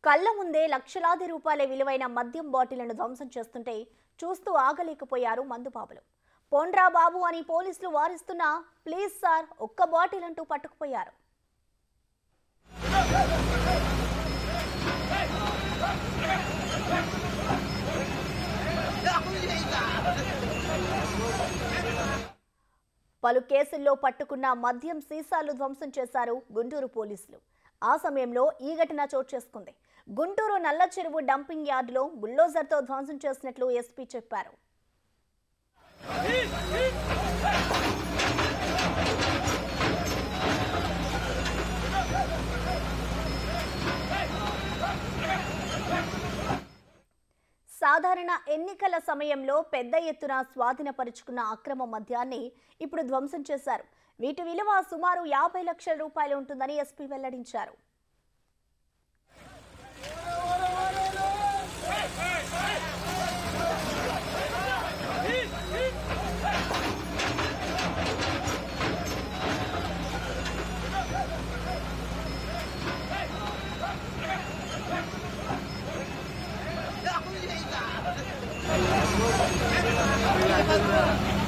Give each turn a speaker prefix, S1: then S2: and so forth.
S1: కళ్ళ ముందే లక్షలాది రూపాయల విలువైన మద్యం బాటిళ్లను ధ్వంసం చేస్తుంటే చూస్తూ ఆగలేకపోయారు మందుబాబులు. పోండ్రా బాబు అని పోలీసులు వారిస్తున్నా ప్లీజ్ సార్ ఒక్క బాటిల్ అంటూ పట్టుకుపోయారు. పలు కేసుల్లో పట్టుకున్న మద్యం సీసాలు ధ్వంసం చేశారు గుంటూరు పోలీసులు. ఆ సమయంలో ఈ ఘటన చోటు చేసుకుంది. గుంటూరు నల్ల చెరువు డంపింగ్ యార్డులో బుల్డోజర్తో ధ్వంసం చేసినట్లు ఎస్పీ చెప్పారు. సాధారణ ఎన్నికల సమయంలో పెద్ద ఎత్తున స్వాధీనపరుచుకున్న అక్రమ మద్యాన్ని ఇప్పుడు ధ్వంసం చేశారు. వీటి విలువ సుమారు 50 లక్షల రూపాయలు ఉంటుందని ఎస్పీ వెల్లడించారు.
S2: Gracias.